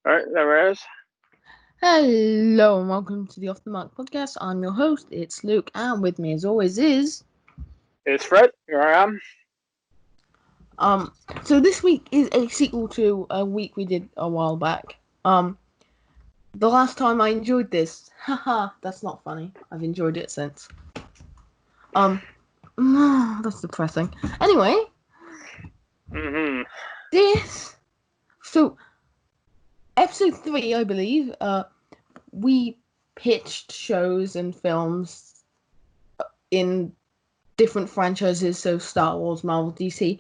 Alright, there it is. Hello and welcome to the Off the Mark podcast. I'm your host, it's Luke, and with me as always is It's Fred. Here I am. um so this week is a sequel to a week we did a while back. The last time I enjoyed this, haha, that's not funny. I've enjoyed it since. That's depressing. Anyway, Mm-hmm. this so episode 3, I believe, we pitched shows and films in different franchises, so Star Wars, Marvel, DC.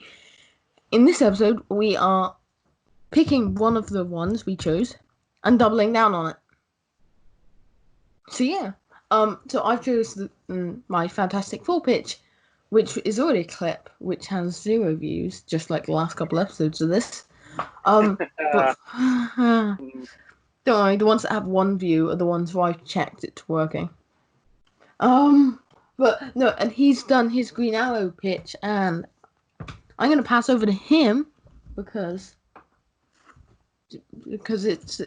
In this episode, we are picking one of the ones we chose and doubling down on it. So yeah, so I chose my Fantastic Four pitch, which is already a clip, which has 0 views, just like the last couple episodes of this. But Mm. don't worry, the ones that have 1 view are the ones where I've checked it's working. But no, and he's done his Green Arrow pitch, and I'm gonna pass over to him because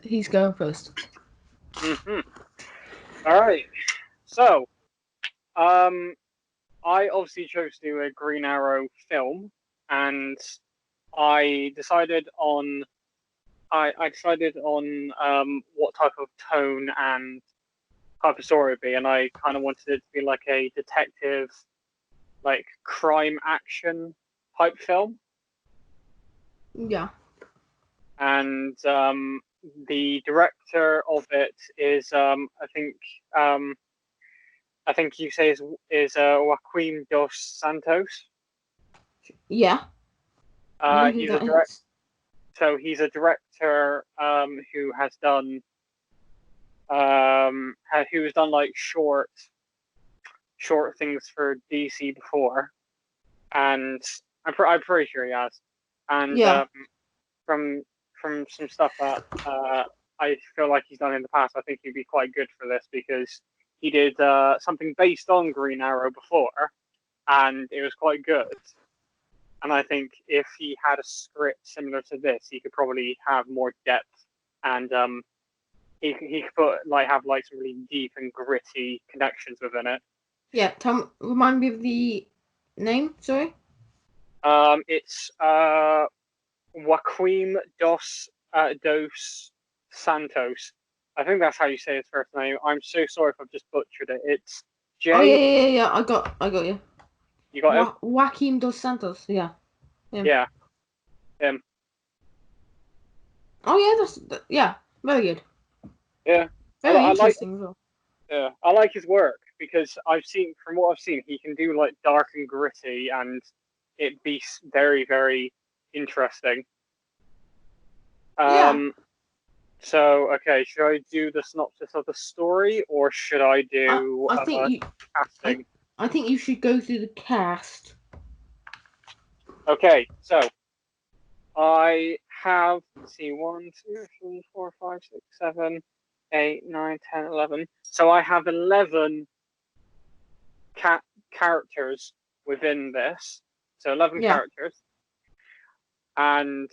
he's going first. Mm-hmm. Alright. So, I obviously chose to do a Green Arrow film, and I decided on what type of tone and type of story it would be, and I kind of wanted it to be like a detective, like crime action type film. Yeah. And the director of it is I think you say is Joaquim dos Santos. Yeah. I know who He's a that direct is. so he's a director who has done who has done like short things for DC before, and I'm pretty sure he has. And Yeah. From some stuff that I feel like he's done in the past, I think he'd be quite good for this because he did something based on Green Arrow before, and it was quite good. And I think if he had a script similar to this, he could probably have more depth, and he could have like some really deep and gritty connections within it. Yeah. Remind me of the name. Sorry. It's Joaquim dos Santos. I think that's how you say his first name. I'm so sorry if I've just butchered it. It's Oh yeah, J. yeah, yeah, yeah. I got you. You got him? Joaquim dos Santos. Yeah. Him. Yeah, him. Oh yeah, yeah. Very good. Yeah, Very I like. interesting as well. Yeah, I like his work because from what I've seen, he can do like dark and gritty, and it be very, very interesting. Yeah. Um. So, okay, should I do the synopsis of the story, or should I do I think you. I casting? I think you should go through the cast. Okay, so I have, let's see, 1, 2, 3, 4, 5, 6, 7, 8, 9, 10, 11. So I have 11 characters within this. So 11 Yeah. characters. And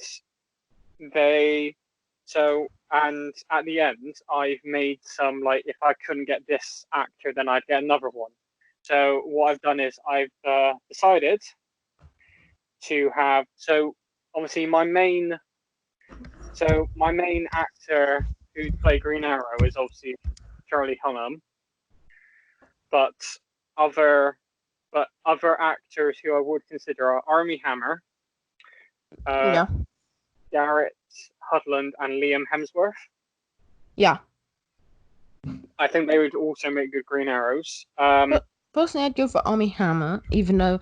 and at the end, I've made some, like, if I couldn't get this actor, then I'd get another one. So what I've done is I've decided to have, so obviously my main actor who played Green Arrow is obviously Charlie Hunnam, but other actors who I would consider are Armie Hammer, Yeah. Garrett Hudland, and Liam Hemsworth. Yeah. I think they would also make good Green Arrows. But personally, I'd go for Armie Hammer, even though,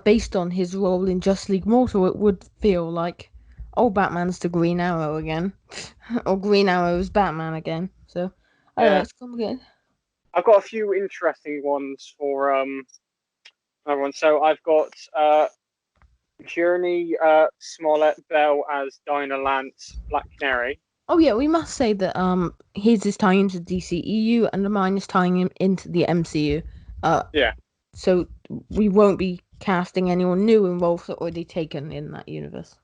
based on his role in Justice League Mortal, it would feel like, oh, Batman's the Green Arrow again, or Green Arrow's Batman again. So, I don't know, Yeah, it's complicated. I've got a few interesting ones for everyone. So I've got Journey Smollett Bell as Dinah Lance Black Canary. Oh yeah, we must say that his is tying into DCEU and mine is tying him into the MCU. Yeah. So we won't be casting anyone new in roles that are already taken in that universe.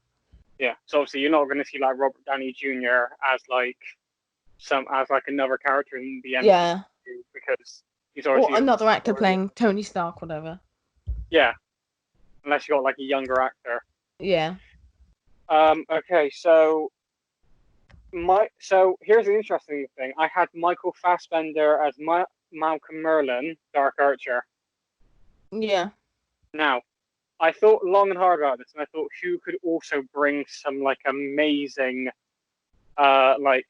Yeah. So obviously you're not going to see like Robert Downey Jr. as like another character in the MCU Yeah. because he's Or obviously another actor playing Tony Stark, whatever. yeah, unless you got like a younger actor. Yeah. Okay, so here's an interesting thing. I had Michael Fassbender as Malcolm Merlin, Dark Archer. Yeah. Now, I thought long and hard about this, and I thought who could also bring some like amazing, like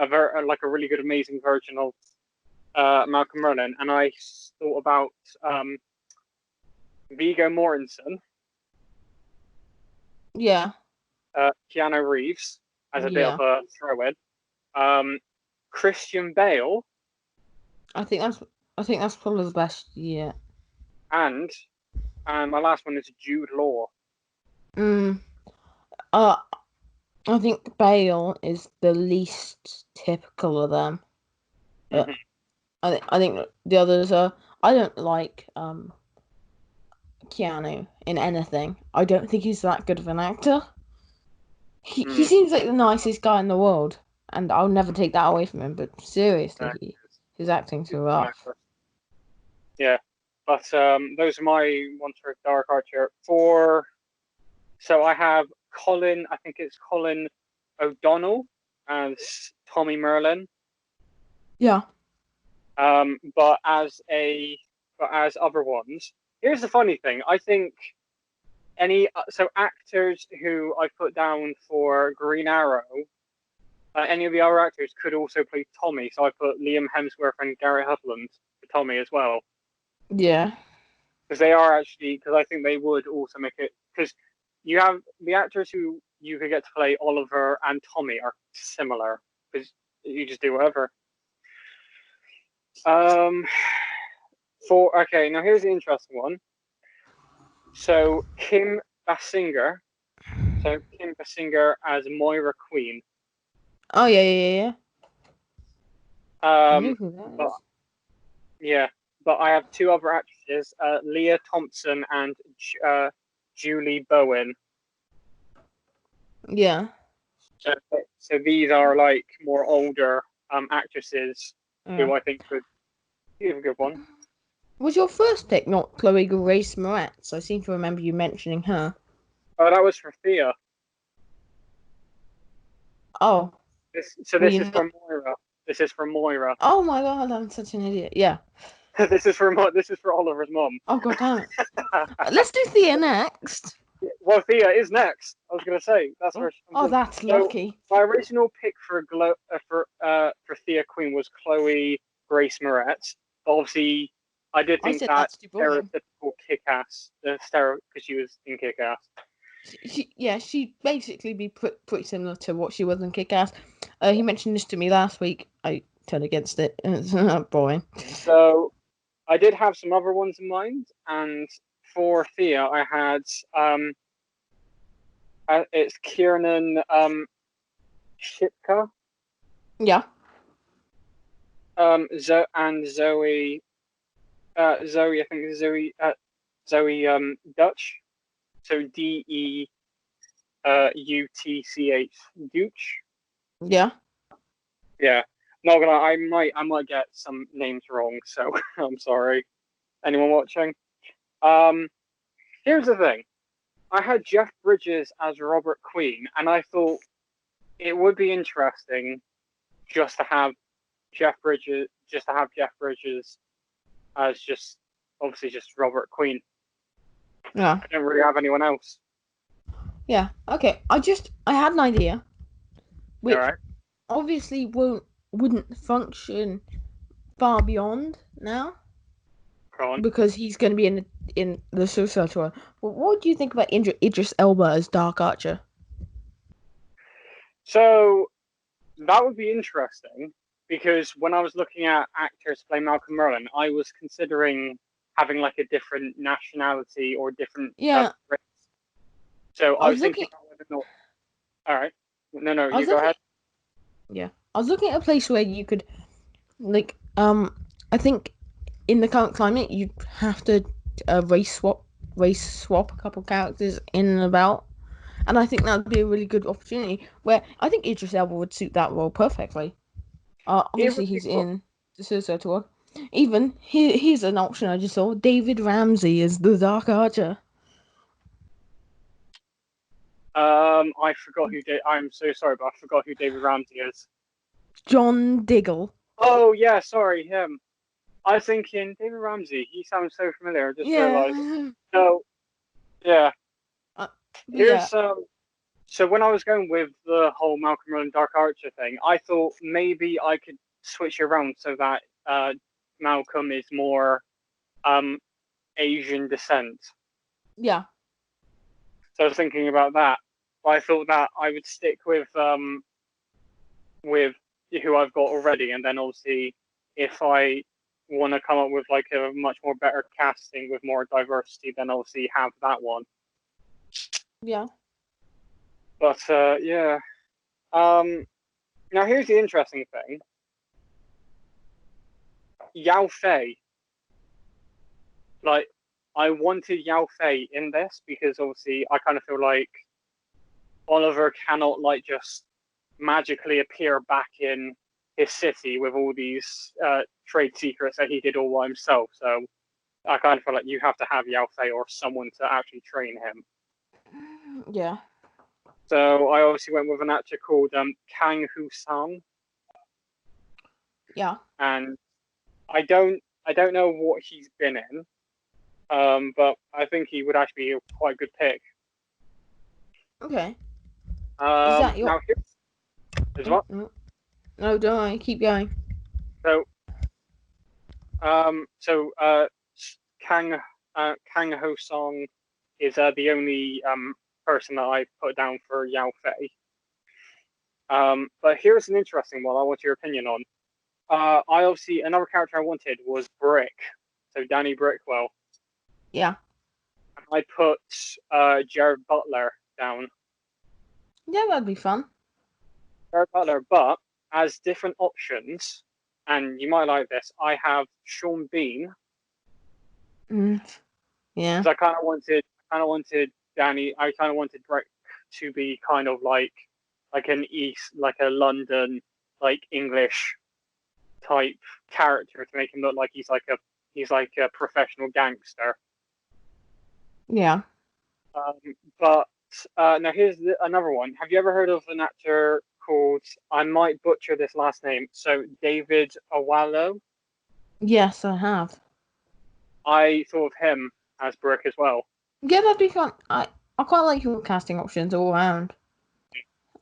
like a really good amazing version of Malcolm Merlin, and I thought about Viggo Mortensen, Yeah. Keanu Reeves as a bit Yeah. of a throw-in, Christian Bale, I think that's probably the best. Yeah. and my last one is Jude Law. Mm. Uh, I think Bale is the least typical of them. But Mhm. I think the others are. I don't like Keanu in anything. I don't think he's that good of an actor. He Mm, seems like the nicest guy in the world, and I'll never take that away from him. But seriously, his acting's he's an rough. actor. Yeah, but those are my ones for Dark Archer. So I have Colin. I think it's Colin O'Donnell as Tommy Merlin. Yeah. But as other ones, here's the funny thing. I think actors who I put down for Green Arrow, any of the other actors could also play Tommy. So I put Liam Hemsworth and Garrett Hedlund for Tommy as well. Yeah. Because I think they would also make it, because you have the actors who you could get to play Oliver and Tommy are similar because you just do whatever. Now here's an interesting one. So Kim Basinger as Moira Queen. Oh yeah. I know Um, who that but is. yeah, but I have two other actresses, Leah Thompson and Julie Bowen. Yeah. So these are like more older actresses who I think could give a good one. Was your first pick not Chloe Grace Moretz? I seem to remember you mentioning her. Oh, that was for Thea. Oh. This is Not... from Moira. This is from Moira. Oh my god, I'm such an idiot. Yeah. This is for Oliver's mum. Oh god damn it. Let's do Thea next. Well, Thea is next. I was going to say that's where. Oh, that's lucky. My original pick for Thea Queen was Chloe Grace Moretz. But obviously, I did think that stereotypical Kick-Ass, because she was in Kick-Ass. She'd basically be pretty similar to what she was in Kick-Ass. He mentioned this to me last week. I turned against it. It's boring. So I did have some other ones in mind, and for Thea, I had it's Kiernan Shipka. Yeah. And Zoe. Zoe, I think Zoe Dutch. So DEUTCH Dutch. Yeah. Yeah. Not gonna. I might get some names wrong, so I'm sorry. Anyone watching? Here's the thing. I had Jeff Bridges as Robert Queen, and I thought it would be interesting just to have Jeff Bridges as just Robert Queen. Yeah. I don't really have anyone else. Yeah. Okay. I had an idea, which obviously wouldn't function far beyond now, because he's going to be in the Suicide Squad. But what do you think about Idris Elba as Dark Archer? So that would be interesting, because when I was looking at actors to play Malcolm Merlin, I was considering having like a different nationality or different race. So I was thinking about whether or not. All right, no, you go ahead. Yeah, I was looking at a place where you could, like, I think in the current climate you'd have to race swap a couple characters in and about, And I think that would be a really good opportunity where I think Idris Elba would suit that role perfectly. It Obviously would be he's cool. in the Suicide Squad. Even here's an option I just saw: David Ramsey as the Dark Archer. I forgot who. I'm so sorry, but I forgot who David Ramsey is. John Diggle. Oh yeah, sorry, him. I was thinking David Ramsey. He sounds so familiar. I just realised. Yeah. So yeah, But yeah. here's So when I was going with the whole Malcolm and Dark Archer thing, I thought maybe I could switch it around so that Malcolm is more um Asian descent. Yeah. So I was thinking about that. But I thought that I would stick with who I've got already, and then obviously if I want to come up with like a much more better casting with more diversity, then obviously have that one. Yeah. But yeah. Now here's the interesting thing. Yao Fei. Like I wanted Yao Fei in this because obviously I kind of feel like Oliver cannot like just magically appear back in his city with all these trade secrets that he did all by himself. So I kind of feel like you have to have Yao Fei or someone to actually train him. Yeah. So I obviously went with an actor called Kang Hu Sang, Yeah. and I don't know what he's been in, but I think he would actually be a quite good pick. Okay. Is that your? Now here's Oh, what. no, no, don't worry. Keep going. So so Kang Kang Ho Song is the only person that I put down for Yao Fei. But here's an interesting one I want your opinion on. I obviously another character I wanted was Brick, so Danny Brickwell. Yeah. I put Jared Butler down. Yeah, that'd be fun. Jared Butler, but as different options, and you might like this. I have Sean Bean. Mm. Yeah. Because I kind of wanted Danny. I kind of wanted Brett to be kind of like an East, like a London, like English type character to make him look like he's like a professional gangster. Yeah. Um, but now here's another one. Have you ever heard of an actor called? I might butcher this last name. So David Owalo. Yes, I have. I thought of him as Brooke as well. Yeah, that'd be fun. I quite like your casting options all around.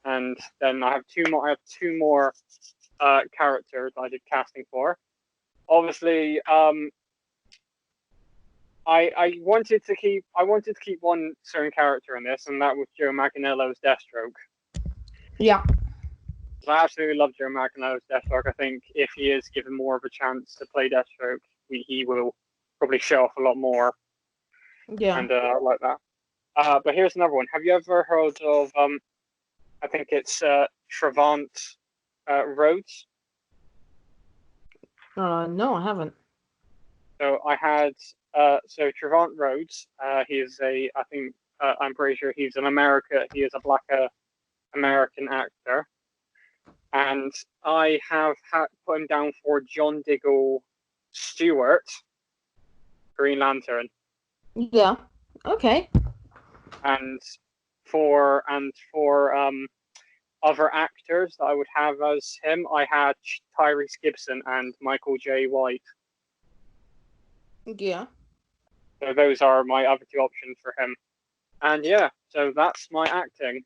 And then I have two more. I have two more characters I did casting for. Obviously, I wanted to keep one certain character in this, and that was Joe Manganiello's Deathstroke. Yeah. I absolutely love Joe Manganiello's Deathstroke. I think if he is given more of a chance to play Deathstroke, he will probably show off a lot more. Yeah. And like that. But here's another one. Have you ever heard of I think it's Trevant Rhodes? No, I haven't. So I had so Trevant Rhodes. He is I think I'm pretty sure he's an America. He is a black American actor, and I have put him down for John Diggle Stewart, Green Lantern, Yeah. Okay. and for other actors that I would have as him, I had Tyrese Gibson and Michael J. White. Yeah. So those are my other two options for him. And yeah, so that's my acting.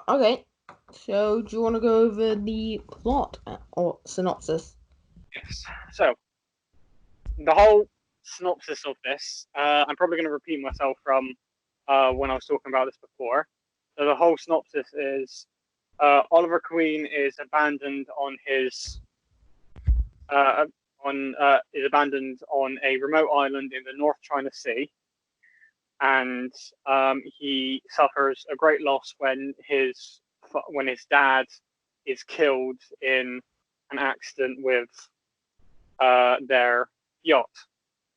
Okay. So, do you want to go over the plot or synopsis? Yes. So the whole synopsis of this, I'm probably going to repeat myself from when I was talking about this before. So the whole synopsis is Oliver Queen is abandoned on his is abandoned on a remote island in the North China Sea, and he suffers a great loss when his dad is killed in an accident with their yacht.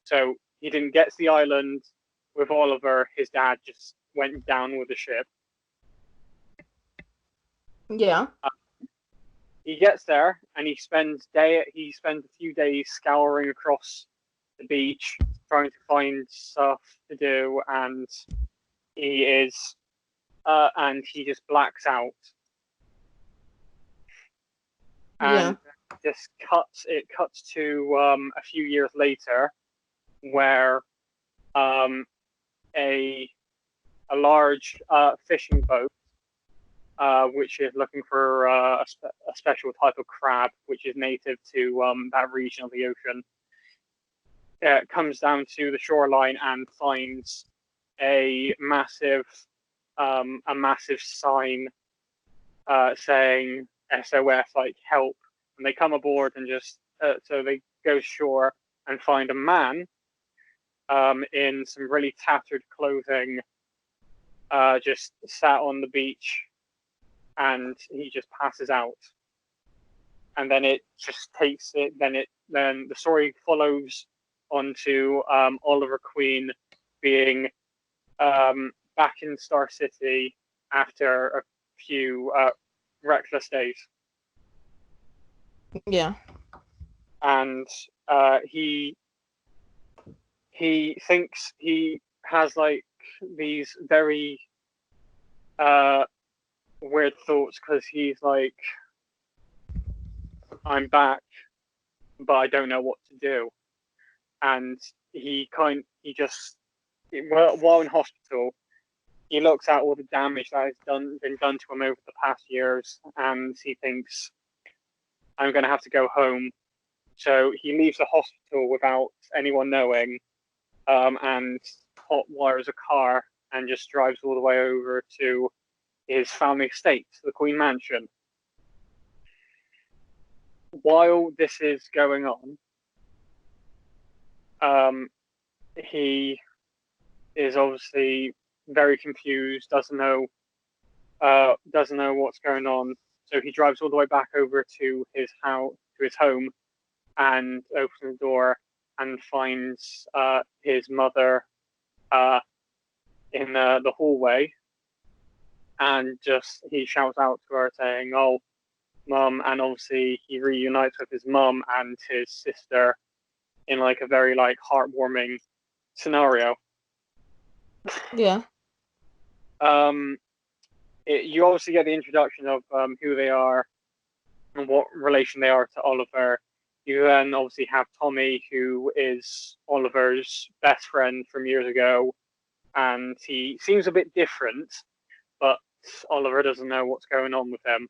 So he didn't get to the island with Oliver. His dad just went down with the ship. Yeah. He gets there and he spends a few days scouring across the beach trying to find stuff to do, and he just blacks out. And it cuts to a few years later, where a large fishing boat, which is looking for a special type of crab, which is native to that region of the ocean, comes down to the shoreline and finds a massive sign saying SOS, like help. And they come aboard and so they go ashore and find a man in some really tattered clothing, just sat on the beach, and he just passes out. And then it just takes it. Then the story follows onto Oliver Queen being back in Star City after a few reckless days. Yeah. And he thinks he has like these very weird thoughts, because he's like, I'm back, but I don't know what to do. And while in hospital, he looks at all the damage that has been done to him over the past years, and he thinks, I'm going to have to go home. So he leaves the hospital without anyone knowing, and hot wires a car and just drives all the way over to his family estate, the Queen Mansion. While this is going on, he is obviously very confused, doesn't know what's going on. So he drives all the way back over to his home, and opens the door and finds his mother in the hallway, and he shouts out to her saying, "Oh, Mum!" And obviously he reunites with his mum and his sister in like a very like heartwarming scenario. Yeah. You obviously get the introduction of who they are and what relation they are to Oliver. You then obviously have Tommy, who is Oliver's best friend from years ago, and he seems a bit different, but Oliver doesn't know what's going on with him.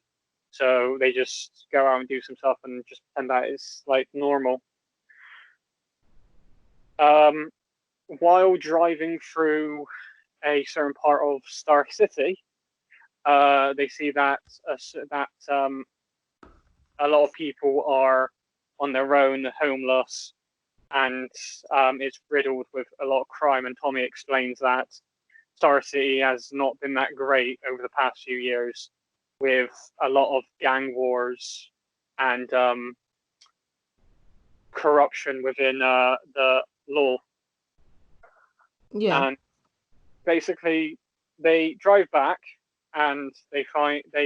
So they just go out and do some stuff and just pretend that it's like normal. While driving through a certain part of Star City, they see that a lot of people are on their own, homeless, and it's riddled with a lot of crime. And Tommy explains that Star City has not been that great over the past few years, with a lot of gang wars and corruption within the law. Yeah. And basically, they drive back and they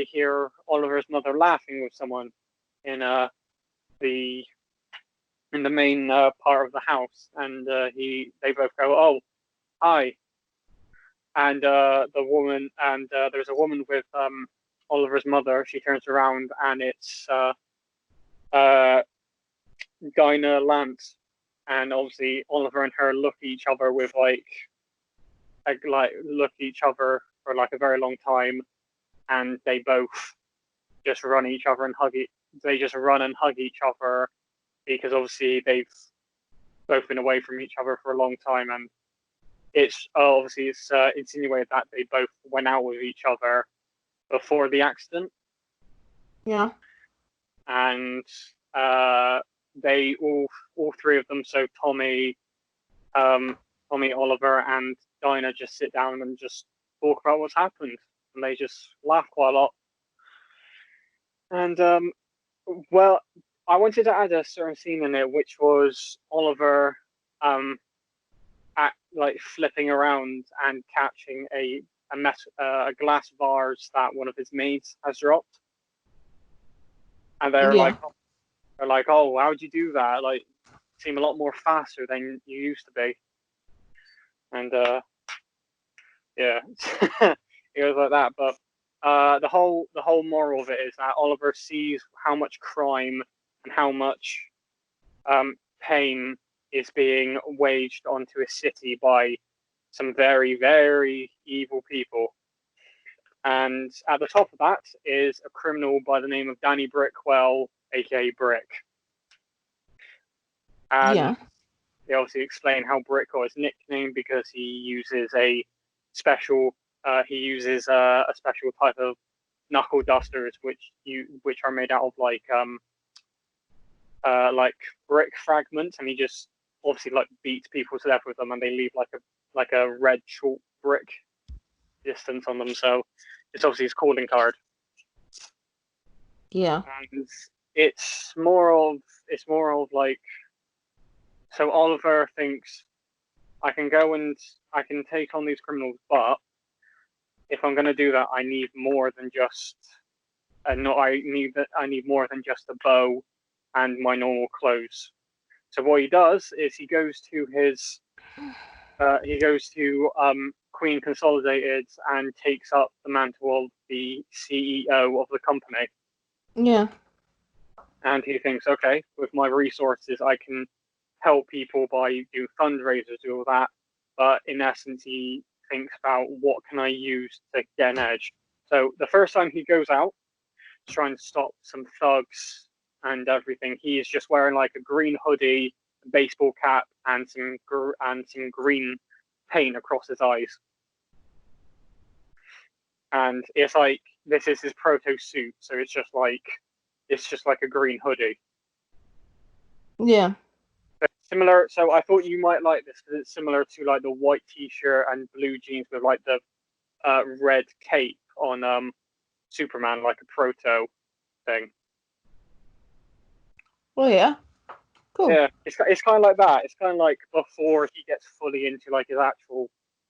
hear Oliver's mother laughing with someone in the main part of the house, and they both go, "Oh, hi." And there's a woman with Oliver's mother. She turns around and it's Dinah Lance, and obviously Oliver and her look at each other with look at each other for like a very long time, and they both just run each other and hug it. They just run and hug each other, because obviously they've both been away from each other for a long time, and it's insinuated that they both went out with each other before the accident. Yeah. And they all three of them, so Tommy, Oliver, and Dinah, just sit down and just talk about what's happened, and they just laugh quite a lot. And well, I wanted to add a certain scene in it, which was Oliver like flipping around and catching a glass vase that one of his maids has dropped, and Yeah. they're like, oh, how'd you do that? Like, seem a lot more faster than you used to be, and yeah, it was like that. But the whole moral of it is that Oliver sees how much crime and how much pain is being waged onto a city by some very, very evil people. And at the top of that is a criminal by the name of Danny Brickwell, aka Brick. And Yeah. they obviously explain how Brick got his nickname because he uses a special a special type of knuckle dusters which are made out of like brick fragments, and he just obviously like beats people to death with them, and they leave like a red chalk brick distance on them. So it's obviously his calling card. Yeah. And it's more of like, so Oliver thinks I can go and I can take on these criminals, but if I'm going to do that, I need more than just no, I need more than just a bow and my normal clothes. So what he does is he goes to Queen Consolidated and takes up the mantle of the CEO of the company. Yeah. And he thinks, okay, with my resources, I can help people by doing fundraisers, do all that. But in essence, he thinks about what can I use to get an edge. So the first time he goes out trying to stop some thugs and everything, he is just wearing like a green hoodie, a baseball cap, and some green paint across his eyes. And it's like this is his proto suit, so it's just like a green hoodie. Yeah. Similar. So I thought you might like this because it's similar to like the white t-shirt and blue jeans with like the red cape on Superman, like a proto thing. Oh yeah. Cool. Yeah, it's kind of like that. It's kind of like before he gets fully into like his actual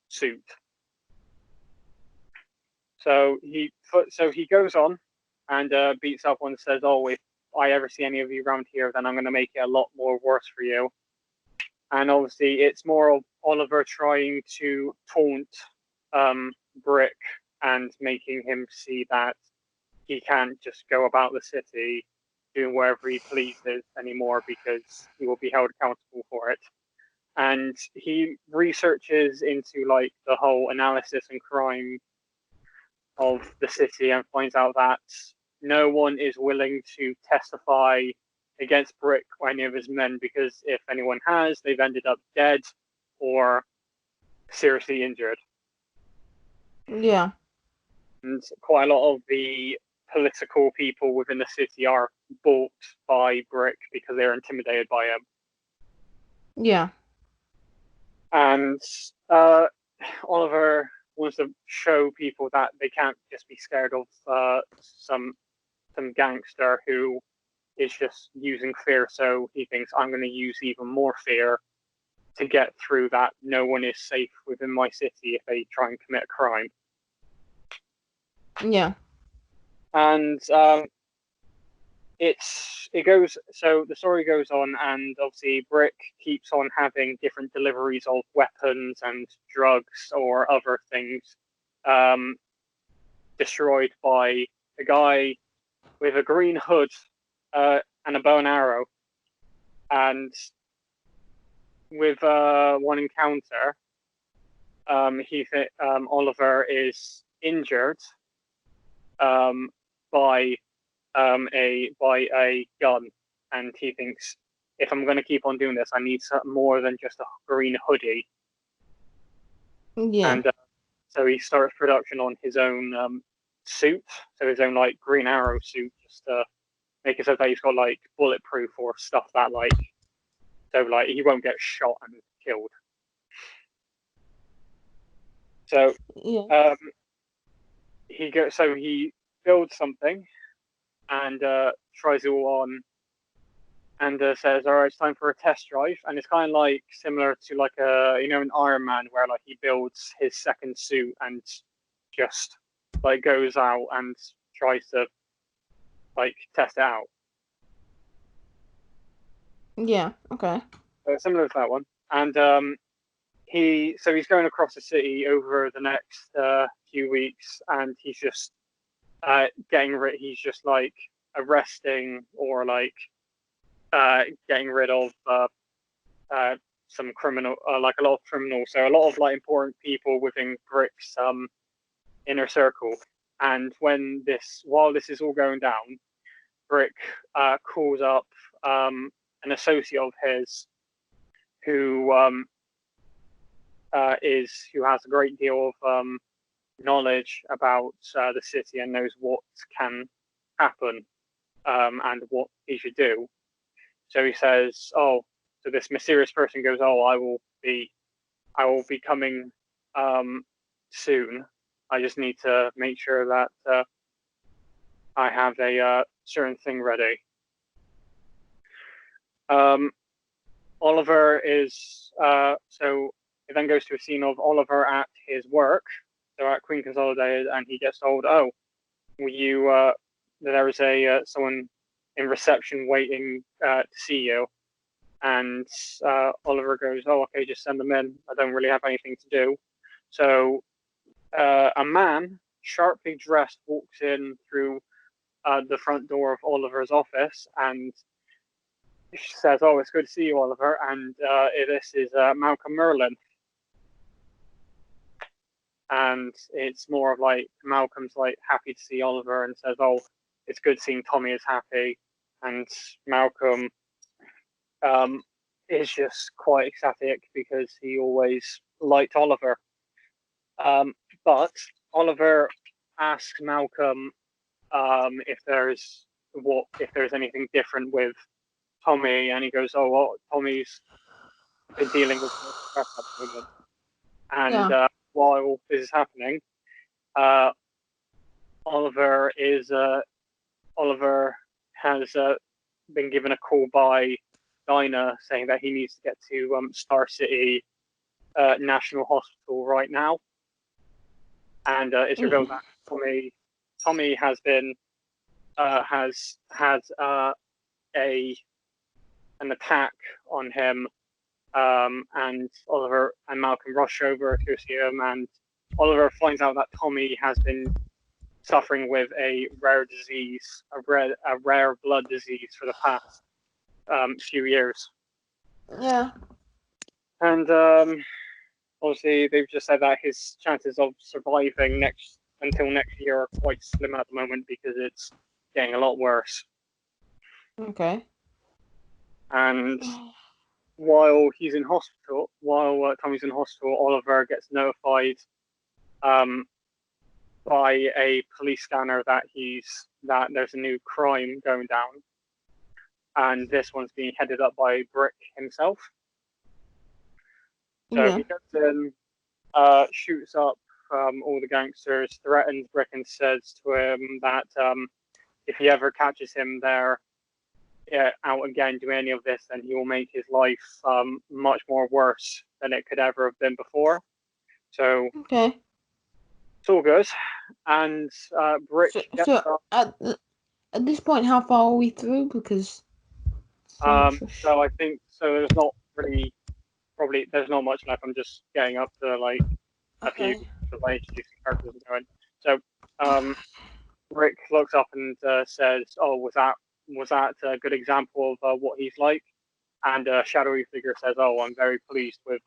suit. So he goes on and beats up one and says, "Oh, if I ever see any of you around here, then I'm going to make it a lot more worse for you." And obviously, it's more of Oliver trying to taunt Brick and making him see that he can't just go about the city doing wherever he pleases anymore because he will be held accountable for it. And he researches into like the whole analysis and crime of the city and finds out that no one is willing to testify against Brick or any of his men because if anyone has, they've ended up dead or seriously injured. Yeah. And quite a lot of the political people within the city are bought by Brick because they're intimidated by him. Yeah. And Oliver wants to show people that they can't just be scared of some gangster who is just using fear. So he thinks I'm going to use even more fear to get through that. No one is safe within my city if they try and commit a crime. Yeah. And it goes, so the story goes on, and obviously Brick keeps on having different deliveries of weapons and drugs or other things destroyed by a guy with a green hood and a bow and arrow. And with one encounter, Oliver is injured by a gun, and he thinks if I'm going to keep on doing this, I need something more than just a green hoodie. Yeah. And so he starts production on his own suit, so his own like Green Arrow suit, just to make it so that he's got like bulletproof or stuff that like, so like he won't get shot and killed. So Yeah. he builds something and tries it all on, and says, "All right, it's time for a test drive." And it's kind of like similar to like an Iron Man, where like he builds his second suit and just like goes out and tries to like test it out. Yeah. Okay. Similar to that one. And he's going across the city over the next few weeks, and he's just he's just like arresting or like getting rid of some criminal, like a lot of criminals. So a lot of like important people within Brick's inner circle. And while this is all going down, Brick calls up an associate of his who has a great deal of knowledge about the city and knows what can happen and what he should do. So he says, "Oh," so this mysterious person goes, "Oh, I will be coming soon. I just need to make sure that I have a certain thing ready." Oliver is so it then goes to a scene of Oliver at his work, so at Queen Consolidated, and he gets told, "Oh, will you there is someone in reception waiting to see you." And Oliver goes, "Oh, okay, just send them in. I don't really have anything to do." So a man, sharply dressed, walks in through the front door of Oliver's office and says, "Oh, it's good to see you, Oliver." And this is Malcolm Merlin. And it's more of like Malcolm's like happy to see Oliver and says, "Oh, it's good seeing Tommy is happy." And Malcolm is just quite ecstatic because he always liked Oliver. But Oliver asks Malcolm if there's anything different with Tommy, and he goes, "Oh, well, Tommy's been dealing with stress at the moment." And while this is happening, uh, Oliver has been given a call by Dinah saying that he needs to get to Star City National Hospital right now, and it's revealed that Tommy has been has had an attack on him, and Oliver and Malcolm rush over to see him, and Oliver finds out that Tommy has been suffering with a rare disease, a rare blood disease for the past few years. Yeah. And obviously, they've just said that his chances of surviving until next year are quite slim at the moment because it's getting a lot worse. Okay. And while Tommy's in hospital, Oliver gets notified by a police scanner that there's a new crime going down, and this one's being headed up by Brick himself. So he goes in, shoots up all the gangsters, threatens Brick, and says to him that if he ever catches him there out again doing any of this, then he will make his life much more worse than it could ever have been before. So okay, it's all good. And Brick gets up. At this point, how far are we through? Because so I think there's not really there's not much left. I'm just getting up to like a few like introducing characters and going. So Rick looks up and says, "Oh, was that a good example of what he's like?" And a shadowy figure says, "Oh, I'm very pleased with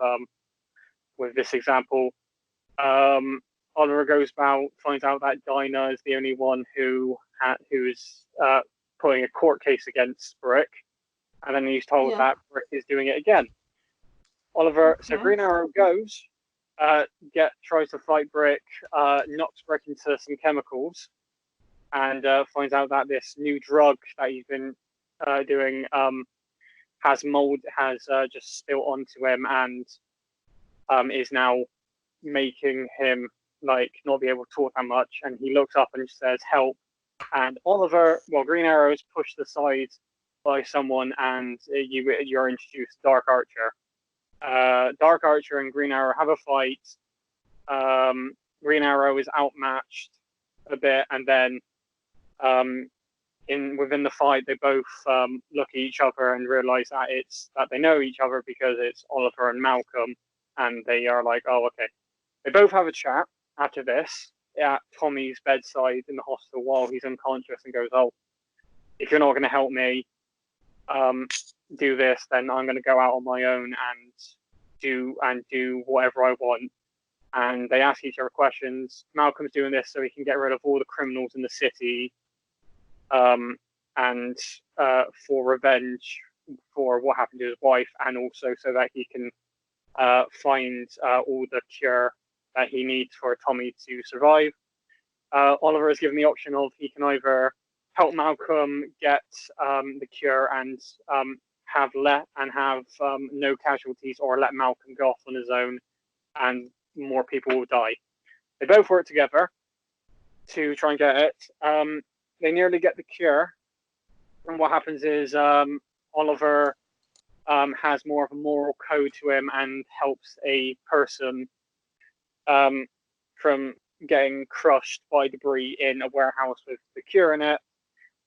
this example." Oliver goes about, finds out that Dinah is the only one who's putting a court case against Brick, and then he's told that Brick is doing it again. So Green Arrow goes, tries to fight Brick, knocks Brick into some chemicals, and finds out that this new drug that he's been doing has just spilt onto him and is now making him like not be able to talk that much. And he looks up and says, "Help!" And Green Arrow is pushed aside by someone, and you're introduced to Dark Archer. Dark Archer and Green Arrow have a fight. Green Arrow is outmatched a bit, and then within the fight, they both look at each other and realize that they know each other because it's Oliver and Malcolm, and they are like, oh, okay. They both have a chat after this at Tommy's bedside in the hospital while he's unconscious, and goes, oh, if you're not going to help me do this, then I'm going to go out on my own and do whatever I want. And they ask each other questions. Malcolm's doing this so he can get rid of all the criminals in the city, and for revenge for what happened to his wife, and also so that he can find all the cure that he needs for Tommy to survive. Oliver is given the option of he can either help Malcolm get the cure and have no casualties, or let Malcolm go off on his own and more people will die. They both work together to try and get it. They nearly get the cure, and what happens is Oliver has more of a moral code to him and helps a person from getting crushed by debris in a warehouse with the cure in it,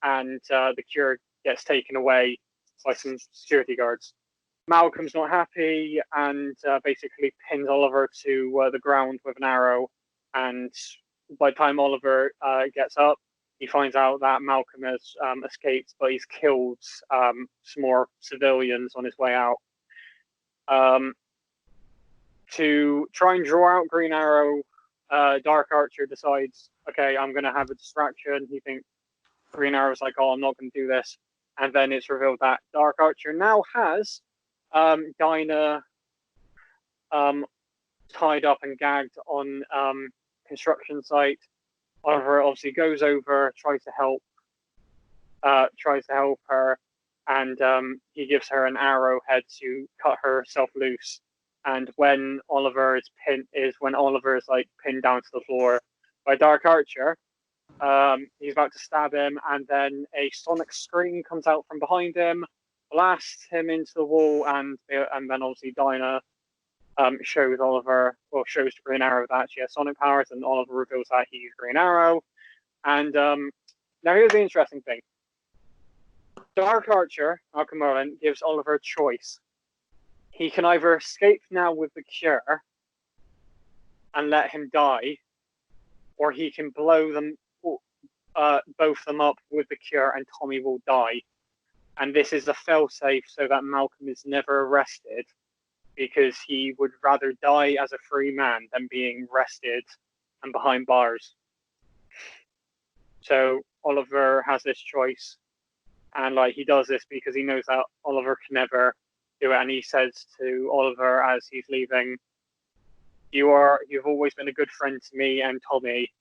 and the cure gets taken away by some security guards. Malcolm's not happy and basically pins Oliver to the ground with an arrow, and by the time Oliver gets up, he finds out that Malcolm has escaped, but he's killed some more civilians on his way out. To try and draw out Green Arrow, Dark Archer decides, okay, I'm going to have a distraction. He thinks Green Arrow's like, oh, I'm not going to do this. And then it's revealed that Dark Archer now has Dinah tied up and gagged on construction site. Oliver obviously goes over, tries to help her, and he gives her an arrowhead to cut herself loose. And when Oliver is pinned down to the floor by Dark Archer, he's about to stab him, and then a sonic scream comes out from behind him, blasts him into the wall, and then obviously Dinah shows to Green Arrow that she has sonic powers, and Oliver reveals that he's Green Arrow. And now here's the interesting thing. Dark Archer, Malcolm Merlin, gives Oliver a choice. He can either escape now with the cure and let him die, or he can blow them both them up with the cure and Tommy will die. And this is a failsafe so that Malcolm is never arrested, because he would rather die as a free man than being arrested and behind bars. So Oliver has this choice, and he does this because he knows that Oliver can never do it. And he says to Oliver as he's leaving, "You've always been a good friend to me and Tommy,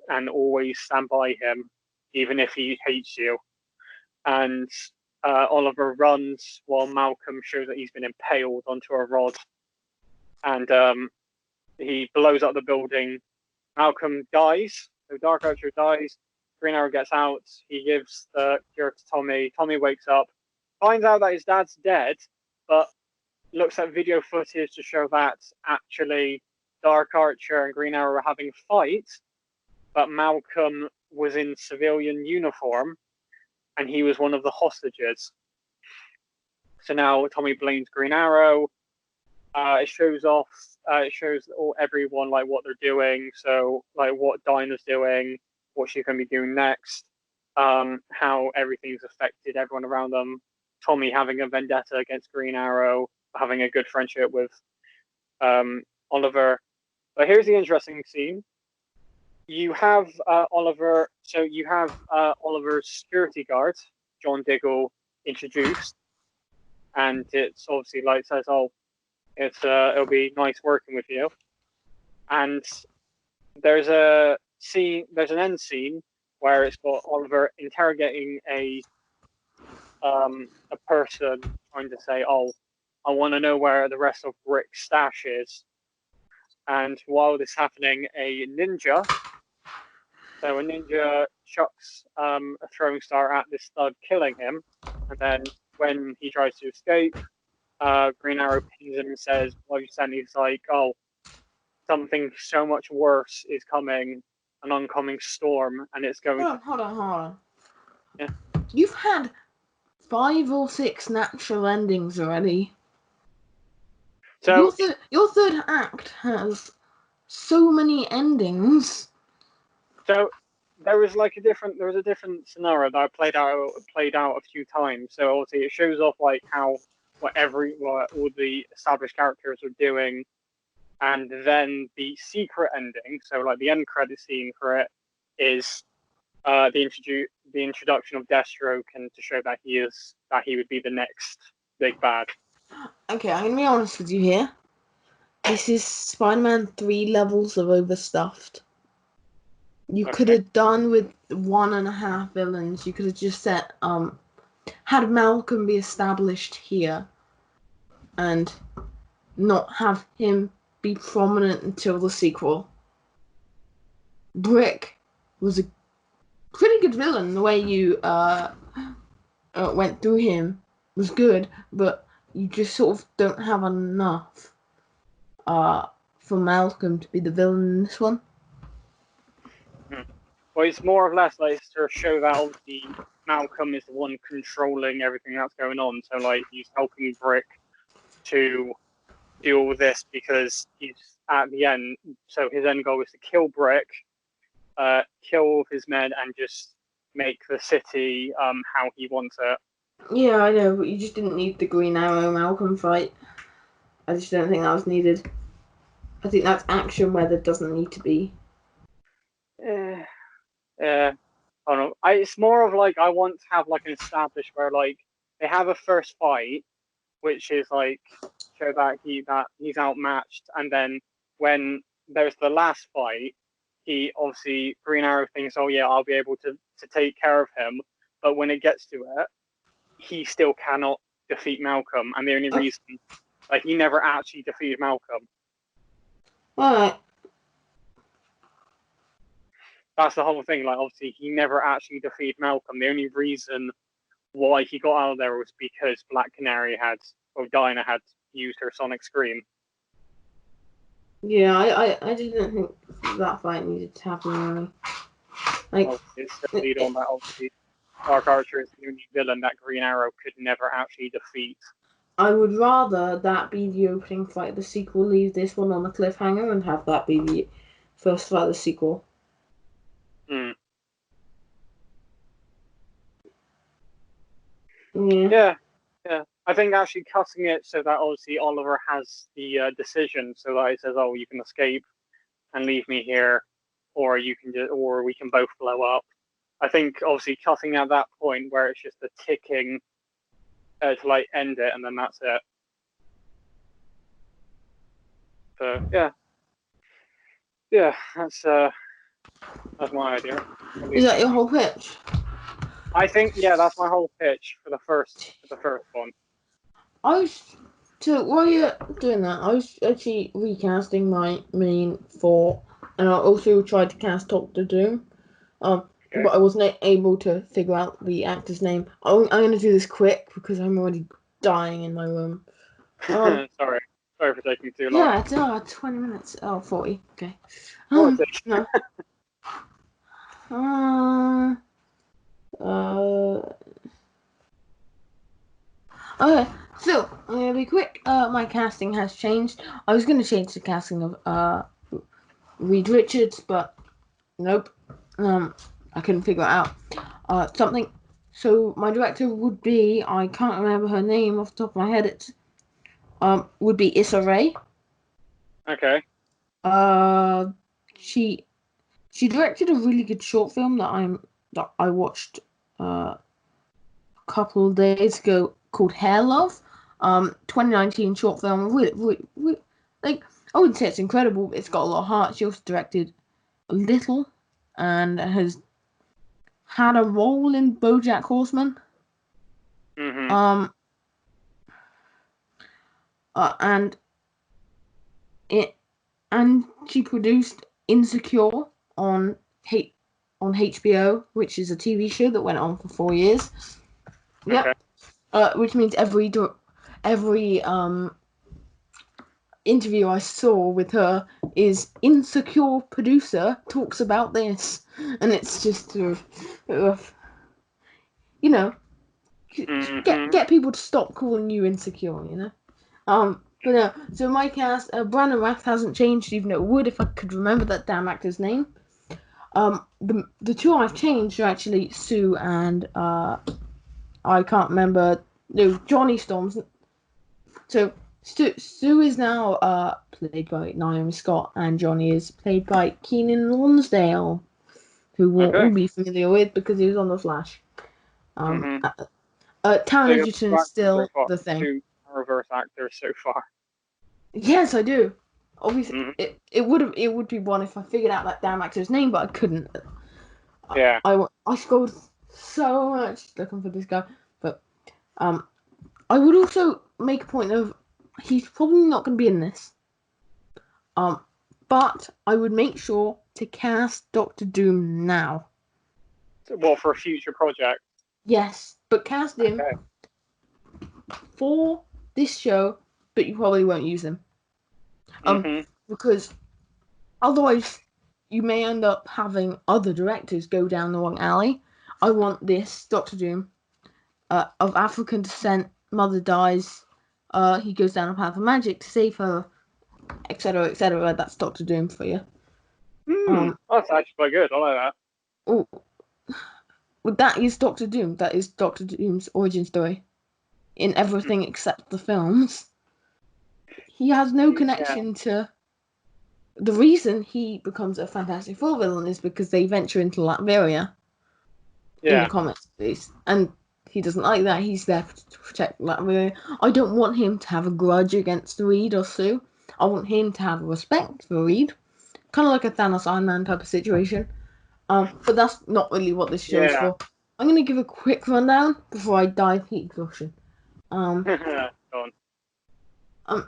and always stand by him, even if he hates you." And Oliver runs while Malcolm shows that he's been impaled onto a rod, and he blows up the building. Malcolm dies, so Dark Archer dies. Green Arrow gets out. He gives the cure to Tommy. Tommy wakes up, finds out that his dad's dead, but looks at video footage to show that actually Dark Archer and Green Arrow were having a fight, but Malcolm was in civilian uniform and he was one of the hostages. So now Tommy blames Green Arrow. It shows everyone what they're doing. So what Dinah's doing, what she's going to be doing next, how everything's affected everyone around them. Tommy having a vendetta against Green Arrow, having a good friendship with Oliver. But here's the interesting scene. You have Oliver. So you have Oliver's security guard, John Diggle, introduced, and it's obviously says, "Oh, it'll be nice working with you." And there's an end scene where it's got Oliver interrogating a person, trying to say, "Oh, I want to know where the rest of Rick's stash is." And while this is happening, a ninja chucks a throwing star at this thug, killing him. And then when he tries to escape, Green Arrow pings him and says, "What have you sent?" He's like, "Oh, something so much worse is coming, an oncoming storm, and it's going to..." Hold on. Yeah. You've had 5 or 6 natural endings already. So your third act has so many endings. So there was a different scenario that I played out a few times. So obviously it shows off like what all the established characters are doing, and then the secret ending. So like the end credit scene for it is the introduction of Deathstroke, and to show that he would be the next big bad. Okay, I'm gonna be honest with you here. This is Spider-Man 3 levels of overstuffed. You could have done with 1.5 villains. You could have just set had Malcolm be established here and not have him be prominent until the sequel. Brick was a pretty good villain. The way you went through him was good, but you just sort of don't have enough for Malcolm to be the villain in this one. Well, it's more or less like to show that obviously Malcolm is the one controlling everything that's going on. So like he's helping Brick to do all this because he's at the end. So his end goal is to kill Brick, kill his men, and just make the city how he wants it. Yeah, I know, but you just didn't need the Green Arrow Malcolm fight. I just don't think that was needed. I think that's action where there doesn't need to be. I don't know. It's more of like I want to have like an established where like they have a first fight, which is like show that he's outmatched, and then when there's the last fight, he obviously Green Arrow thinks, "Oh yeah, I'll be able to take care of him," but when it gets to it, he still cannot defeat Malcolm, and the only reason, like, he never actually defeated Malcolm. Alright. That's the whole thing. Like, obviously, he never actually defeated Malcolm. The only reason why he got out of there was because Dinah had used her Sonic Scream. Yeah, I didn't think that fight needed to happen really. Like, it's the lead on that. Obviously, Dark Archer is the only villain that Green Arrow could never actually defeat. I would rather that be the opening fight of the sequel, leave this one on a cliffhanger, and have that be the first fight of the sequel. Yeah. I think actually cutting it so that obviously Oliver has the decision, so that he says, "Oh, you can escape and leave me here, or we can both blow up." I think obviously cutting at that point where it's just the ticking to like end it, and then that's it. So yeah, that's my idea. Is that your whole pitch? I think that's my whole pitch for the first one. While you're doing that, I was actually recasting my main 4, and I also tried to cast Doctor Doom, but I wasn't able to figure out the actor's name. I'm going to do this quick because I'm already dying in my room. Sorry for taking too long. Yeah, it's 20 minutes. Oh, 40. Okay. No. Okay, so I'm gonna be quick. My casting has changed. I was gonna change the casting of Reed Richards, but nope. I couldn't figure it out. Something. So my director would be, I can't remember her name off the top of my head. It's would be Issa Rae. Okay. She directed a really good short film that I watched a couple of days ago called Hair Love. 2019 short film. Really, like, I wouldn't say it's incredible, but it's got a lot of heart. She also directed a little and has had a role in BoJack Horseman. Mm-hmm. And she produced Insecure on HBO, which is a TV show that went on for 4 years. Yep. Okay. Which means every interview I saw with her is insecure producer talks about this, and it's just you know, get people to stop calling you insecure, you know. But no, so my cast, Brandon Rath hasn't changed, even though it would if I could remember that damn actor's name. The two I've changed are actually Sue and I can't remember. No, Johnny Storms. So Sue is now played by Naomi Scott, and Johnny is played by Keenan Lonsdale, who we'll all be familiar with because he was on The Flash. Taron Egerton is still the thing. 2 reverse actors so far. Yes, I do. Obviously, it would be one if I figured out that damn actor's name, but I couldn't. Yeah. I scored so much looking for this guy, but I would also make a point of he's probably not going to be in this. But I would make sure to cast Doctor Doom now. Well, for a future project. Yes, but cast him for this show, but you probably won't use him. Because otherwise you may end up having other directors go down the wrong alley. I want this Doctor Doom of African descent, mother dies, he goes down a path of magic to save her, etc., etc. That's Doctor Doom for you. That's actually quite good. I like that. Oh, well, that is Doctor Doom. That is Doctor Doom's origin story in everything except the films. He has no connection to... The reason he becomes a Fantastic Four villain is because they venture into Latveria in the comics, at least. And he doesn't like that. He's there to protect Latveria. I don't want him to have a grudge against Reed or Sue. I want him to have respect for Reed. Kind of like a Thanos Iron Man type of situation. But that's not really what this show's for. I'm going to give a quick rundown before I die of heat exhaustion.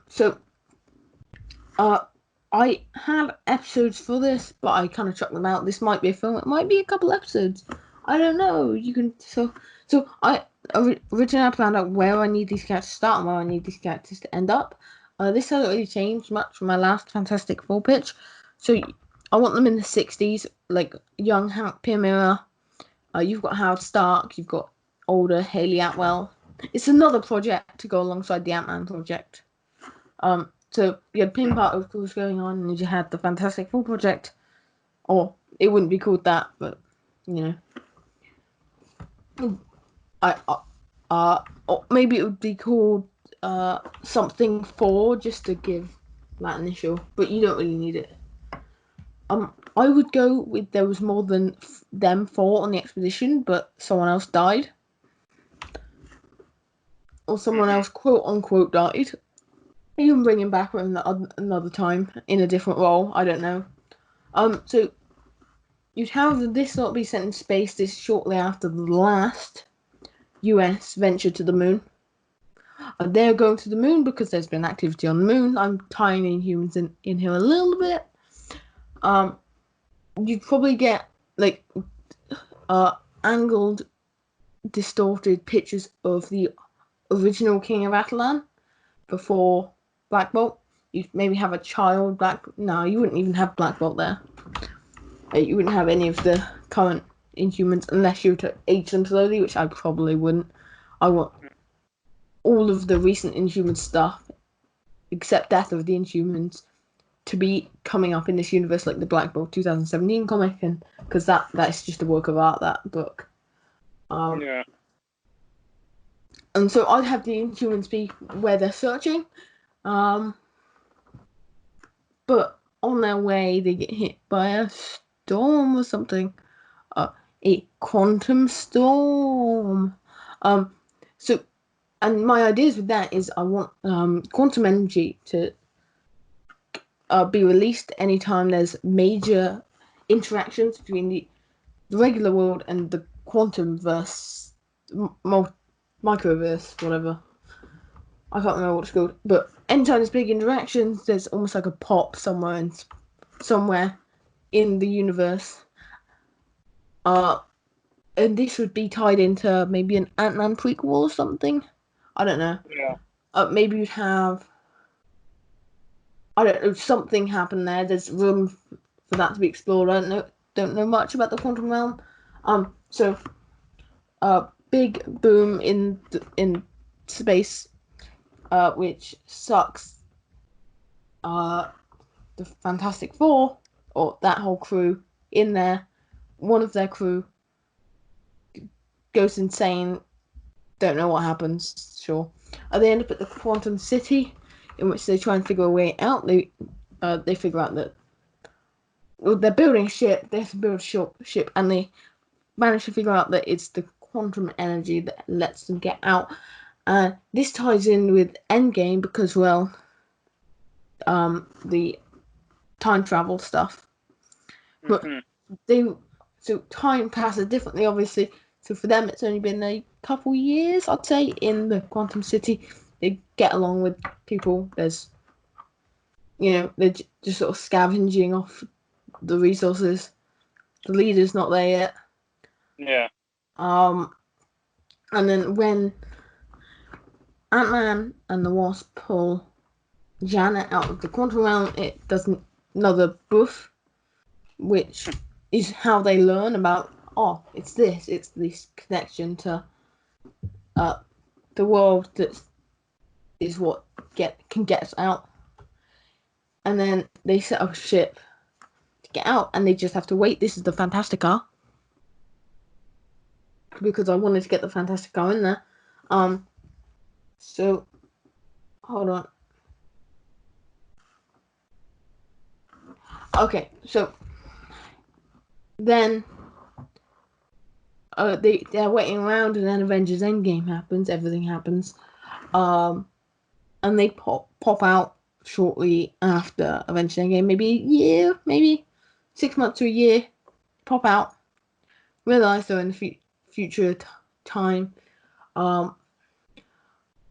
So, I have episodes for this, but I kind of chucked them out. This might be a film. It might be a couple episodes. I don't know. You can so I originally planned out where I need these characters to start and where I need these characters to end up. This hasn't really changed much from my last Fantastic Four pitch. So I want them in the 60s, like young Hank Pym. You've got Howard Stark. You've got older Haley Atwell. It's another project to go alongside the Ant-Man project. So you had Pym Part, of course, going on, and you had the Fantastic Four project. Or it wouldn't be called that, but you know. Or maybe it would be called something 4, just to give that initial, but you don't really need it. I would go with there was more than them 4 on the expedition, but someone else died. Or someone else, quote unquote, died. You can bring him back another time in a different role. I don't know. So you'd have this not be sent in space this shortly after the last US venture to the moon. They're going to the moon because there's been activity on the moon. I'm tying Inhumans in here a little bit. You'd probably get like angled, distorted pictures of the original King of Attilan before Black Bolt. You'd maybe have a child No, you wouldn't even have Black Bolt there. You wouldn't have any of the current Inhumans unless you were to age them slowly, which I probably wouldn't. I want all of the recent Inhuman stuff, except Death of the Inhumans, to be coming up in this universe, like the Black Bolt 2017 comic, and because that's just a work of art, that book. And so I'd have the Inhumans be where they're searching, but on their way they get hit by a storm or something, a quantum storm. So, and my ideas with that is I want quantum energy to be released anytime there's major interactions between the regular world and the quantum verse, microverse, whatever. I can't remember what it's called. But anytime there's big interactions, there's almost like a pop somewhere in the universe. and this would be tied into maybe an Ant-Man prequel or something. I don't know. Yeah. Maybe you'd have, I don't know, something happen there. There's room for that to be explored. I don't know much about the quantum realm. So big boom in space, which sucks. The Fantastic Four, or that whole crew in there, one of their crew goes insane. Don't know what happens. Sure, they end up at the Quantum City, in which they try and figure a way out. They figure out that they're building a ship. They have to build a ship, and they manage to figure out that it's the quantum energy that lets them get out. This ties in with Endgame because, well, the time travel stuff. But so time passes differently, obviously. So for them, it's only been a couple years, I'd say, in the Quantum City. They get along with people. There's, they're just sort of scavenging off the resources. The leader's not there yet. Yeah. And then when Ant-Man and the Wasp pull Janet out of the quantum realm, it does another boof, which is how they learn about, it's this connection to the world that is what can get us out. And then they set up a ship to get out, and they just have to wait. This is the Fantastica, because I wanted to get the Fantastica in there. So hold on. Okay, so then they're waiting around, and then Avengers Endgame happens. Everything happens, and they pop out shortly after Avengers Endgame. Maybe a year, maybe 6 months to a year. Pop out, realize they're in the future time.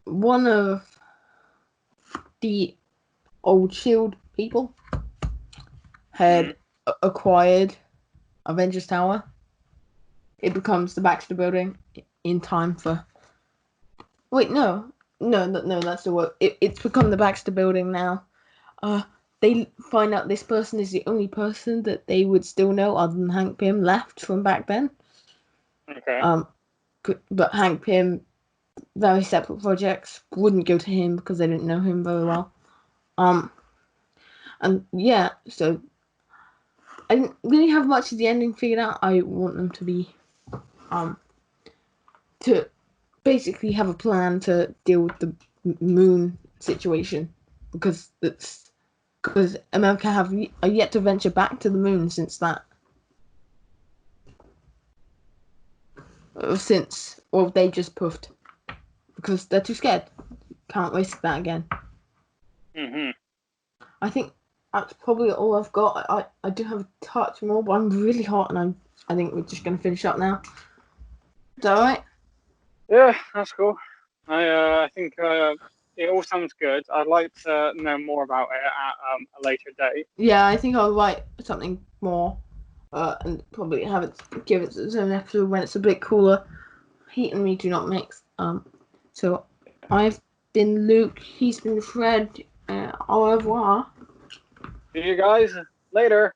One of the old Shield people had acquired Avengers Tower. It becomes the Baxter Building in time for. Wait, no, that's the word. It's become the Baxter Building now. They find out this person is the only person that they would still know, other than Hank Pym, left from back then. Okay. But Hank Pym, very separate projects, wouldn't go to him because they didn't know him very well. And yeah, so I didn't really have much of the ending figured out. I want them to be, to basically have a plan to deal with the moon situation, because America have yet to venture back to the moon since that. They just puffed because they're too scared. Can't risk that again. I think that's probably all I've got. I do have a touch more, but I'm really hot, and I think we're just gonna finish up now. Is that alright? Yeah, that's cool. I think it all sounds good. I'd like to know more about it at a later date. Yeah, I think I'll write something more, and probably give it its own episode when it's a bit cooler. Heat and me do not mix. So I've been Luke. He's been Fred. Au revoir. See you guys later.